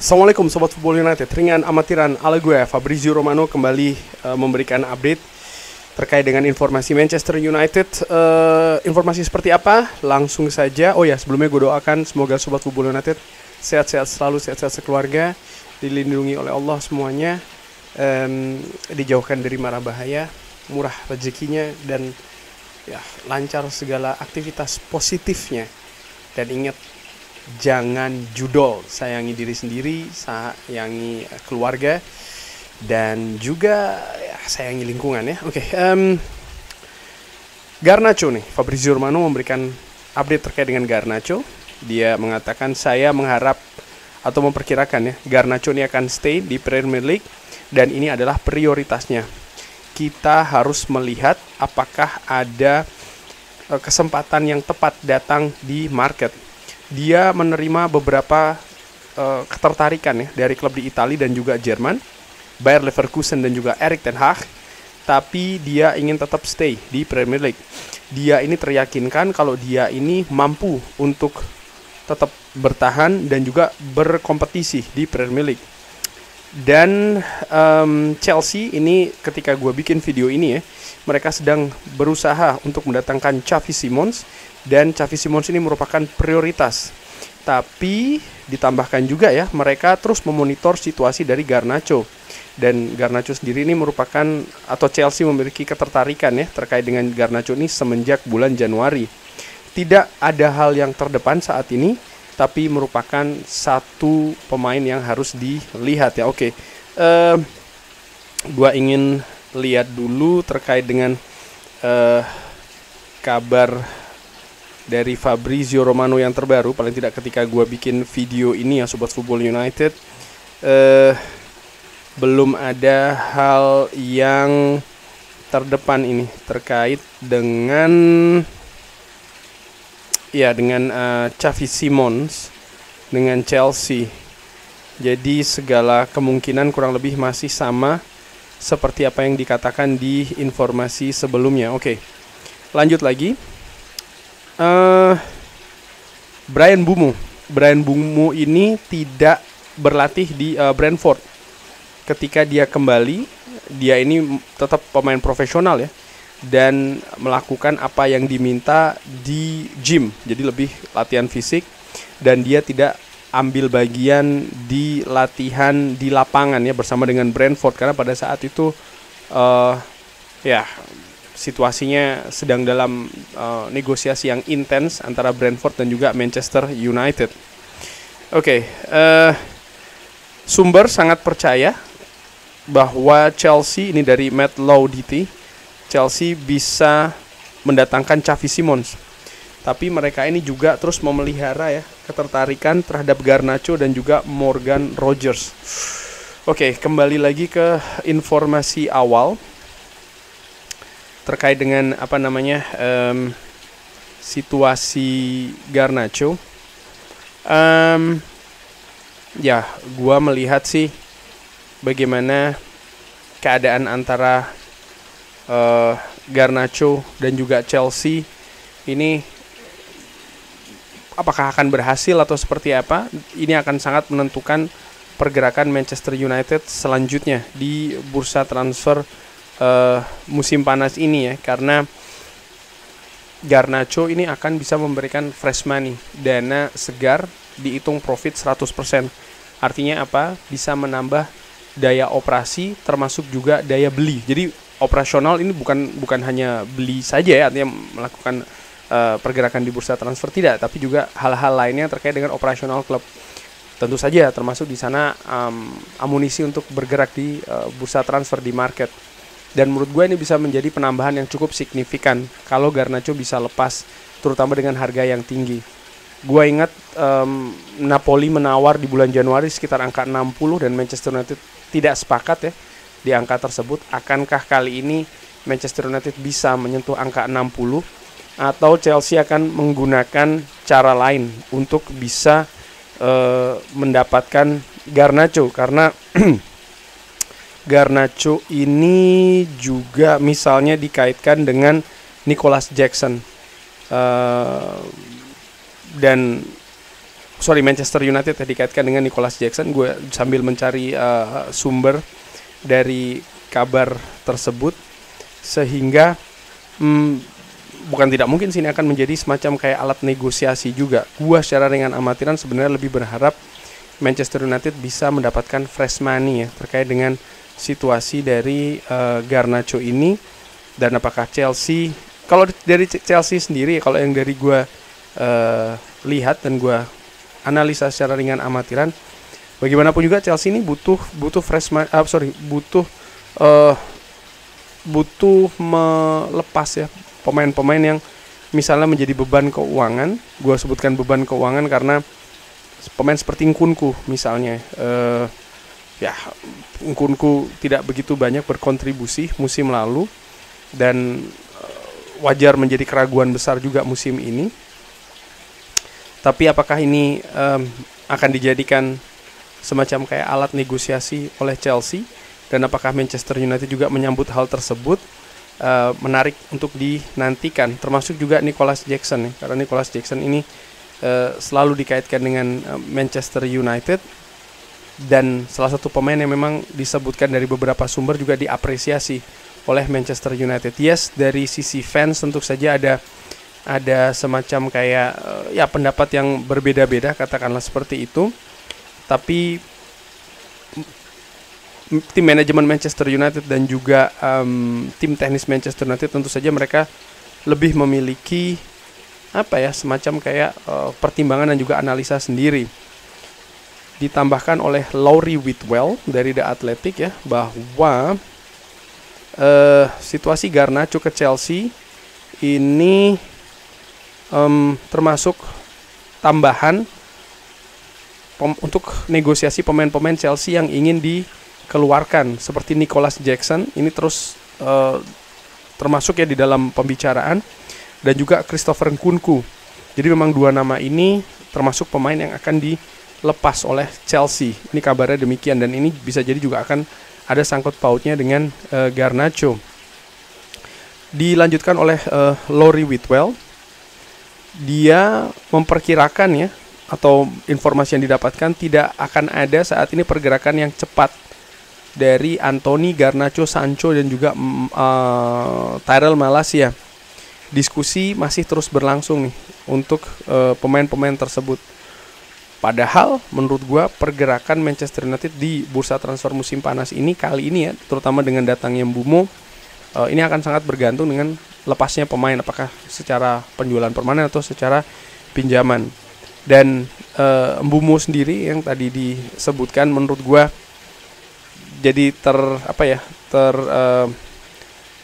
Assalamualaikum Sobat Football United. Ringan amatiran ala gue Fabrizio Romano kembali memberikan update terkait dengan informasi Manchester United. Informasi seperti apa? Langsung saja. Oh ya, sebelumnya gue doakan semoga Sobat Football United sehat-sehat selalu, sehat-sehat sekeluarga, dilindungi oleh Allah semuanya, dijauhkan dari mara bahaya, murah rezekinya, dan ya lancar segala aktivitas positifnya. Dan ingat, jangan judol, sayangi diri sendiri, sayangi keluarga, dan juga ya, sayangi lingkungan ya. Oke, Garnacho nih, Fabrizio Romano memberikan update terkait dengan Garnacho. Dia mengatakan, saya mengharap atau memperkirakan ya, Garnacho ini akan stay di Premier League dan ini adalah prioritasnya. Kita harus melihat apakah ada kesempatan yang tepat datang di market. Dia menerima beberapa ketertarikan ya dari klub di Italia dan juga Jerman, Bayer Leverkusen dan juga Erik ten Hag, tapi dia ingin tetap stay di Premier League. Dia ini teryakinkan kalau dia ini mampu untuk tetap bertahan dan juga berkompetisi di Premier League. Dan Chelsea ini ketika gue bikin video ini ya, mereka sedang berusaha untuk mendatangkan Xavi Simons, dan Xavi Simons ini merupakan prioritas. Tapi ditambahkan juga ya, mereka terus memonitor situasi dari Garnacho. Dan Garnacho sendiri ini merupakan, atau Chelsea memiliki ketertarikan ya terkait dengan Garnacho ini semenjak bulan Januari. Tidak ada hal yang terdepan saat ini, tapi merupakan satu pemain yang harus dilihat ya. Oke, gua ingin lihat dulu terkait dengan kabar dari Fabrizio Romano yang terbaru, paling tidak ketika gue bikin video ini ya Sobat Football United. Belum ada hal yang terdepan ini terkait dengan Xavi Simons dengan Chelsea. Jadi segala kemungkinan kurang lebih masih sama seperti apa yang dikatakan di informasi sebelumnya. Oke, lanjut lagi. Bryan Mbeumo ini tidak berlatih di Brentford. Ketika dia kembali, dia ini tetap pemain profesional ya, dan melakukan apa yang diminta di gym, jadi lebih latihan fisik, dan dia tidak ambil bagian di latihan di lapangan ya bersama dengan Brentford, karena pada saat itu situasinya sedang dalam negosiasi yang intens antara Brentford dan juga Manchester United. Oke, sumber sangat percaya bahwa Chelsea, ini dari Matt Lauditi, Chelsea bisa mendatangkan Xavi Simons. Tapi mereka ini juga terus memelihara ya ketertarikan terhadap Garnacho dan juga Morgan Rogers. Oke, kembali lagi ke informasi awal terkait dengan situasi Garnacho. Gua melihat sih bagaimana keadaan antara Garnacho dan juga Chelsea ini, apakah akan berhasil atau seperti apa. Ini akan sangat menentukan pergerakan Manchester United selanjutnya di bursa transfer musim panas ini ya, karena Garnacho ini akan bisa memberikan fresh money, dana segar, dihitung profit 100%. Artinya apa? Bisa menambah daya operasi termasuk juga daya beli. Jadi operasional ini bukan hanya beli saja ya, artinya melakukan pergerakan di bursa transfer, tidak, tapi juga hal-hal lainnya terkait dengan operasional klub. Tentu saja termasuk di sana amunisi untuk bergerak di bursa transfer di market. Dan menurut gue ini bisa menjadi penambahan yang cukup signifikan kalau Garnacho bisa lepas, terutama dengan harga yang tinggi. Gue ingat Napoli menawar di bulan Januari sekitar angka 60 dan Manchester United tidak sepakat ya di angka tersebut. Akankah kali ini Manchester United bisa menyentuh angka 60, atau Chelsea akan menggunakan cara lain untuk bisa mendapatkan Garnacho? Karena Garnacho ini juga misalnya dikaitkan dengan Nicholas Jackson, dan Manchester United ya, dikaitkan dengan Nicholas Jackson. Gue sambil mencari sumber dari kabar tersebut, sehingga bukan tidak mungkin sih ini akan menjadi semacam kayak alat negosiasi juga. Gua secara ringan amatiran sebenarnya lebih berharap Manchester United bisa mendapatkan fresh money ya terkait dengan situasi dari Garnacho ini, dan apakah Chelsea, kalau dari Chelsea sendiri, kalau yang dari gua lihat dan gua analisa secara ringan amatiran, bagaimanapun juga Chelsea ini butuh fresh money, butuh melepas ya pemain-pemain yang misalnya menjadi beban keuangan. Gue sebutkan beban keuangan karena pemain seperti Nkunku misalnya, Nkunku tidak begitu banyak berkontribusi musim lalu, dan wajar menjadi keraguan besar juga musim ini. Tapi apakah ini akan dijadikan semacam kayak alat negosiasi oleh Chelsea, dan apakah Manchester United juga menyambut hal tersebut? Menarik untuk dinantikan, termasuk juga Nicholas Jackson ya, karena Nicholas Jackson ini selalu dikaitkan dengan Manchester United, dan salah satu pemain yang memang disebutkan dari beberapa sumber juga diapresiasi oleh Manchester United. Yes, dari sisi fans tentu saja ada semacam kayak pendapat yang berbeda-beda, katakanlah seperti itu. Tapi tim manajemen Manchester United dan juga tim teknis Manchester United tentu saja mereka lebih memiliki semacam kayak pertimbangan dan juga analisa sendiri. Ditambahkan oleh Laurie Whitwell dari The Athletic ya, bahwa situasi Garnacho ke Chelsea ini termasuk tambahan untuk negosiasi pemain-pemain Chelsea yang ingin dikeluarkan, seperti Nicholas Jackson ini terus termasuk ya di dalam pembicaraan, dan juga Christopher Nkunku. Jadi memang dua nama ini termasuk pemain yang akan dilepas oleh Chelsea. Ini kabarnya demikian, dan ini bisa jadi juga akan ada sangkut pautnya dengan Garnacho. Dilanjutkan oleh Laurie Whitwell. Dia memperkirakan ya, atau informasi yang didapatkan, tidak akan ada saat ini pergerakan yang cepat dari Anthony, Garnacho, Sancho, dan juga Tyrell Malacia. Diskusi masih terus berlangsung nih untuk pemain-pemain tersebut. Padahal menurut gua pergerakan Manchester United di bursa transfer musim panas ini kali ini ya, terutama dengan datangnya Mbeumo, ini akan sangat bergantung dengan lepasnya pemain, apakah secara penjualan permanen atau secara pinjaman. Dan Mbeumo sendiri yang tadi disebutkan menurut gua jadi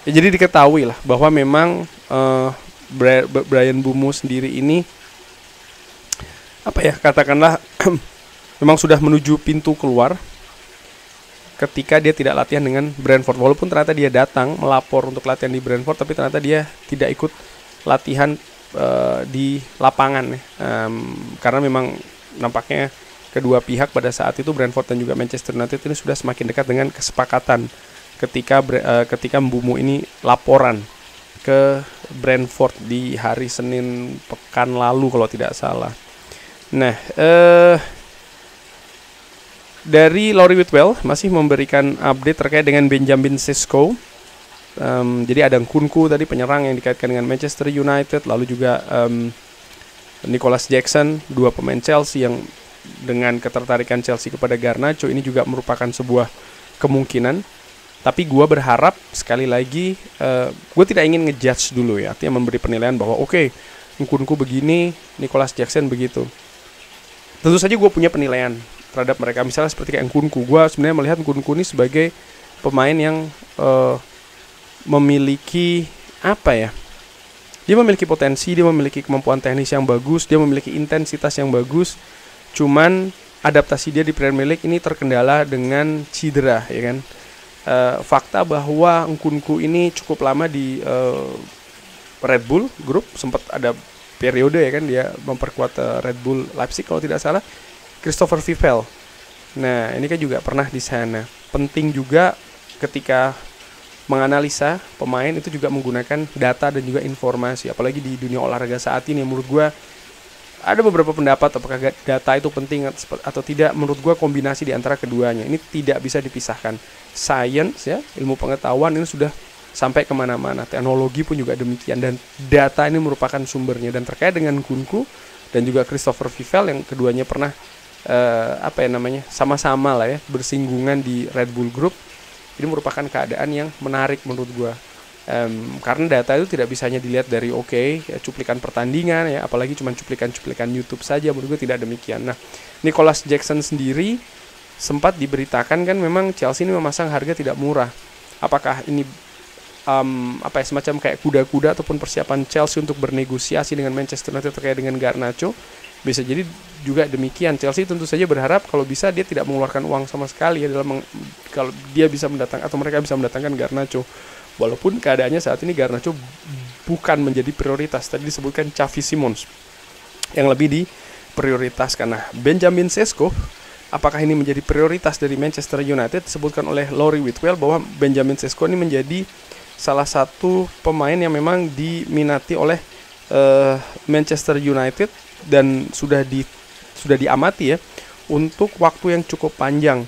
jadi diketahui lah bahwa memang Bryan Mbeumo sendiri ini katakanlah memang sudah menuju pintu keluar ketika dia tidak latihan dengan Brentford. Walaupun ternyata dia datang melapor untuk latihan di Brentford, tapi ternyata dia tidak ikut latihan di lapangan karena memang nampaknya kedua pihak pada saat itu, Brentford dan juga Manchester United, ini sudah semakin dekat dengan kesepakatan ketika Mbeumo ini laporan ke Brentford di hari Senin pekan lalu kalau tidak salah. Nah, dari Laurie Whitwell masih memberikan update terkait dengan Benjamin Sesko. Jadi ada Nkunku tadi, penyerang yang dikaitkan dengan Manchester United, lalu juga Nicholas Jackson, dua pemain Chelsea yang dengan ketertarikan Chelsea kepada Garnacho ini juga merupakan sebuah kemungkinan. Tapi gue berharap sekali lagi, gue tidak ingin ngejudge dulu ya, artinya memberi penilaian bahwa oke, Nkunku begini, Nicholas Jackson begitu. Tentu saja gue punya penilaian terhadap mereka. Misalnya seperti kayak Nkunku, gue sebenarnya melihat Nkunku ini sebagai pemain yang memiliki dia memiliki potensi, dia memiliki kemampuan teknis yang bagus, dia memiliki intensitas yang bagus. Cuman adaptasi dia di Premier League ini terkendala dengan cedera, ya kan. Fakta bahwa Nkunku ini cukup lama di Red Bull Group, sempat ada periode ya kan dia memperkuat Red Bull Leipzig kalau tidak salah, Christopher Vivell. Nah, ini kan juga pernah di sana. Penting juga ketika menganalisa pemain itu juga menggunakan data dan juga informasi, apalagi di dunia olahraga saat ini. Menurut gue ada beberapa pendapat apakah data itu penting atau tidak. Menurut gue kombinasi di antara keduanya ini tidak bisa dipisahkan. Science ya, ilmu pengetahuan ini sudah sampai kemana-mana, teknologi pun juga demikian, dan data ini merupakan sumbernya. Dan terkait dengan Kunku dan juga Christopher Fifel yang keduanya pernah sama-sama lah ya bersinggungan di Red Bull Group, ini merupakan keadaan yang menarik menurut gue. Karena data itu tidak bisa hanya dilihat dari cuplikan pertandingan ya, apalagi cuma cuplikan-cuplikan YouTube saja. Menurut gue tidak demikian. Nah, Nicholas Jackson sendiri sempat diberitakan kan memang Chelsea ini memasang harga tidak murah. Apakah ini semacam kayak kuda-kuda ataupun persiapan Chelsea untuk bernegosiasi dengan Manchester United terkait dengan Garnacho? Bisa jadi juga demikian. Chelsea tentu saja berharap kalau bisa dia tidak mengeluarkan uang sama sekali ya kalau dia bisa mendatang atau mereka bisa mendatangkan Garnacho. Walaupun keadaannya saat ini Garnacho bukan menjadi prioritas. Tadi disebutkan Xavi Simons yang lebih diprioritaskan. Nah, Benjamin Sesko, apakah ini menjadi prioritas dari Manchester United? Disebutkan oleh Laurie Whitwell bahwa Benjamin Sesko ini menjadi salah satu pemain yang memang diminati oleh Manchester United dan sudah diamati ya untuk waktu yang cukup panjang.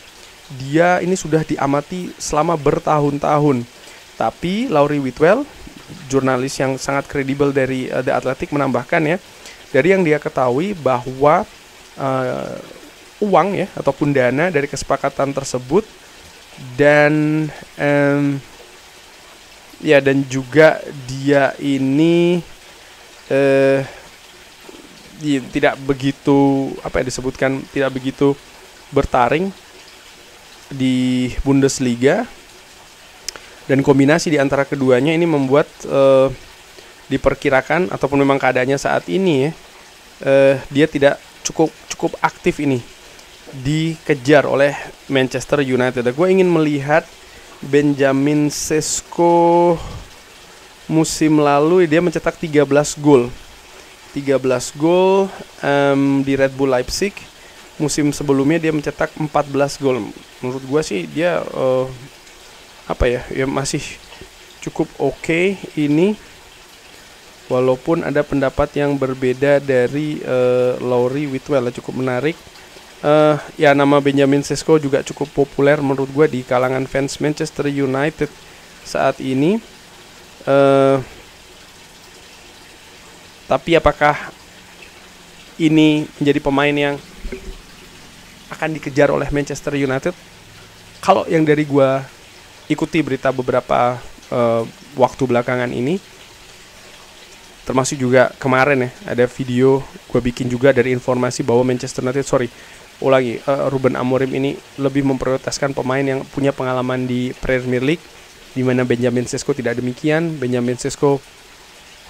Dia ini sudah diamati selama bertahun-tahun. Tapi Laurie Whitwell, jurnalis yang sangat kredibel dari The Athletic, menambahkan ya, dari yang dia ketahui bahwa uang ya ataupun dana dari kesepakatan tersebut dan dan juga dia ini tidak begitu tidak begitu bertaring di Bundesliga. Dan kombinasi di antara keduanya ini membuat diperkirakan ataupun memang keadaannya saat ini ya, dia tidak cukup aktif ini dikejar oleh Manchester United. Gue ingin melihat Benjamin Sesko musim lalu dia mencetak 13 gol di Red Bull Leipzig. Musim sebelumnya dia mencetak 14 gol. Menurut gue sih dia masih cukup oke ini, walaupun ada pendapat yang berbeda dari Laurie Whitwell. Cukup menarik. Nama Benjamin Sesko juga cukup populer menurut gue di kalangan fans Manchester United saat ini. Tapi apakah ini menjadi pemain yang akan dikejar oleh Manchester United? Kalau yang dari gue ikuti berita beberapa waktu belakangan ini, termasuk juga kemarin ya, ada video gue bikin juga dari informasi bahwa Manchester United, Ruben Amorim ini lebih memprioritaskan pemain yang punya pengalaman di Premier League, di mana Benjamin Sesko tidak demikian. Benjamin Sesko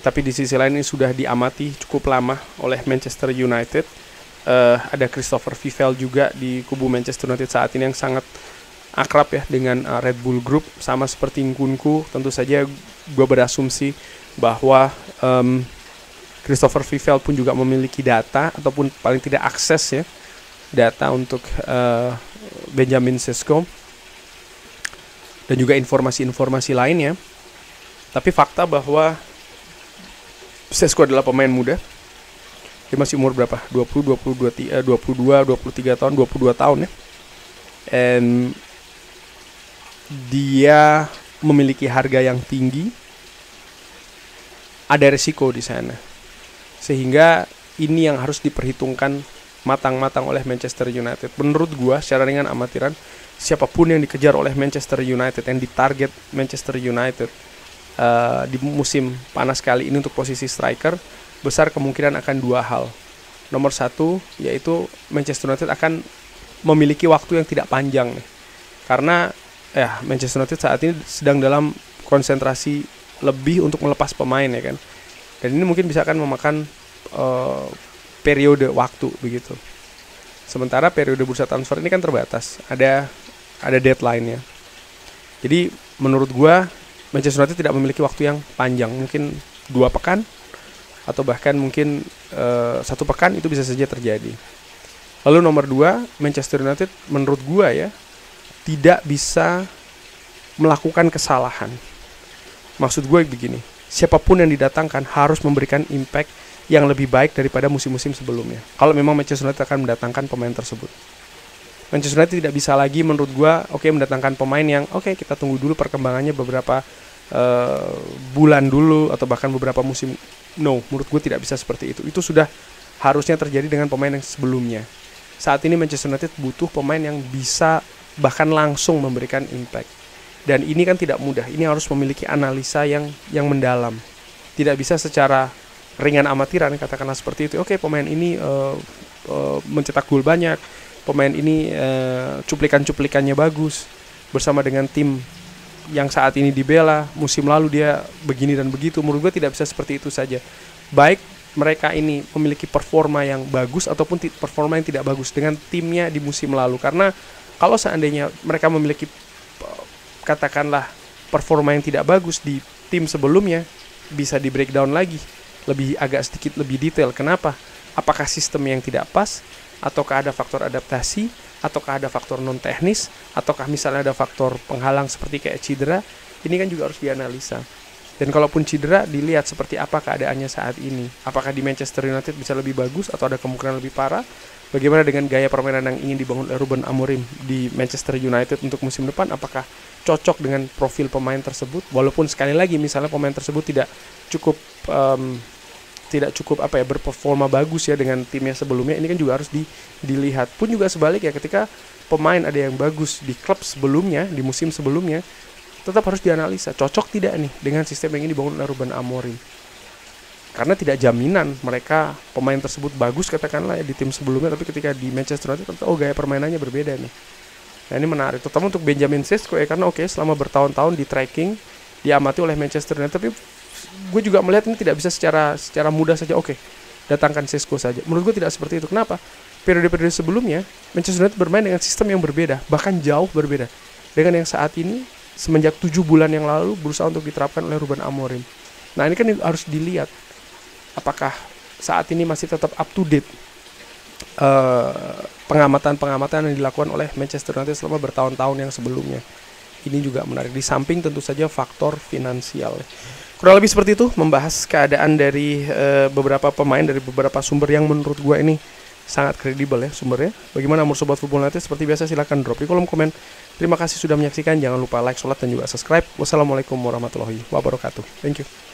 tapi di sisi lain ini sudah diamati cukup lama oleh Manchester United. Ada Christopher Fifel juga di kubu Manchester United saat ini yang sangat akrab ya dengan Red Bull Group, sama seperti Nkunku. Tentu saja gue berasumsi bahwa Christopher Fifel pun juga memiliki data ataupun paling tidak akses ya data untuk Benjamin Sesko dan juga informasi-informasi lainnya. Tapi fakta bahwa Sesko adalah pemain muda. Dia masih umur berapa? 23 tahun, 22 tahun ya. And dia memiliki harga yang tinggi, ada risiko di sana, sehingga ini yang harus diperhitungkan matang-matang oleh Manchester United. Menurut gua secara ringan amatiran, siapapun yang dikejar oleh Manchester United, yang ditarget Manchester United di musim panas kali ini untuk posisi striker, besar kemungkinan akan dua hal. Nomor satu, yaitu Manchester United akan memiliki waktu yang tidak panjang nih, karena Manchester United saat ini sedang dalam konsentrasi lebih untuk melepas pemain ya kan. Dan ini mungkin bisa akan memakan periode waktu begitu. Sementara periode bursa transfer ini kan terbatas, ada deadline-nya. Jadi menurut gua Manchester United tidak memiliki waktu yang panjang, mungkin 2 pekan atau bahkan mungkin 1 pekan itu bisa saja terjadi. Lalu nomor 2, Manchester United menurut gua ya tidak bisa melakukan kesalahan. Maksud gue begini, siapapun yang didatangkan harus memberikan impact yang lebih baik daripada musim-musim sebelumnya. Kalau memang Manchester United akan mendatangkan pemain tersebut. Manchester United tidak bisa lagi menurut gua mendatangkan pemain yang kita tunggu dulu perkembangannya beberapa bulan dulu atau bahkan beberapa musim. No, menurut gue tidak bisa seperti itu. Itu sudah harusnya terjadi dengan pemain yang sebelumnya. Saat ini Manchester United butuh pemain yang bisa bahkan langsung memberikan impact. Dan ini kan tidak mudah. Ini harus memiliki analisa yang mendalam. Tidak bisa secara ringan amatiran katakanlah seperti itu. Pemain ini mencetak gol banyak. Pemain ini cuplikan-cuplikannya bagus bersama dengan tim yang saat ini dibela. Musim lalu dia begini dan begitu. Menurut gue tidak bisa seperti itu saja. Baik mereka ini memiliki performa yang bagus ataupun performa yang tidak bagus dengan timnya di musim lalu. Karena kalau seandainya mereka memiliki katakanlah performa yang tidak bagus di tim sebelumnya, bisa di breakdown lagi, agak sedikit lebih detail. Kenapa? Apakah sistem yang tidak pas, ataukah ada faktor adaptasi, ataukah ada faktor non teknis, ataukah misalnya ada faktor penghalang seperti kayak cedera. Ini kan juga harus dianalisa. Dan kalaupun cedera, dilihat seperti apa keadaannya saat ini. Apakah di Manchester United bisa lebih bagus atau ada kemungkinan lebih parah? Bagaimana dengan gaya permainan yang ingin dibangun oleh Ruben Amorim di Manchester United untuk musim depan? Apakah cocok dengan profil pemain tersebut? Walaupun sekali lagi misalnya pemain tersebut tidak cukup berperforma bagus ya dengan timnya sebelumnya, ini kan juga harus dilihat. Pun juga sebaliknya, ketika pemain ada yang bagus di klub sebelumnya, di musim sebelumnya, tetap harus dianalisa cocok tidak nih dengan sistem yang ini dibangun oleh Ruben Amorim. Karena tidak jaminan mereka pemain tersebut bagus katakanlah di tim sebelumnya, tapi ketika di Manchester United gaya permainannya berbeda nih. Nah ini menarik, terutama untuk Benjamin Sesko karena selama bertahun-tahun di tracking, diamati oleh Manchester United, tapi gue juga melihat ini tidak bisa secara mudah saja datangkan Sesko saja. Menurut gue tidak seperti itu. Kenapa? Periode-periode sebelumnya Manchester United bermain dengan sistem yang berbeda, bahkan jauh berbeda dengan yang saat ini. Semenjak 7 bulan yang lalu berusaha untuk diterapkan oleh Ruben Amorim. Nah ini kan harus dilihat apakah saat ini masih tetap up to date pengamatan yang dilakukan oleh Manchester United selama bertahun-tahun yang sebelumnya. Ini juga menarik, di samping tentu saja faktor finansial. Kurang lebih seperti itu, membahas keadaan dari beberapa pemain dari beberapa sumber yang menurut gue ini sangat kredibel ya sumbernya. Bagaimana menurut Sobat Football United? Seperti biasa silahkan drop di kolom komen. Terima kasih sudah menyaksikan, jangan lupa like, share, dan juga subscribe. Wassalamualaikum warahmatullahi wabarakatuh. Thank you.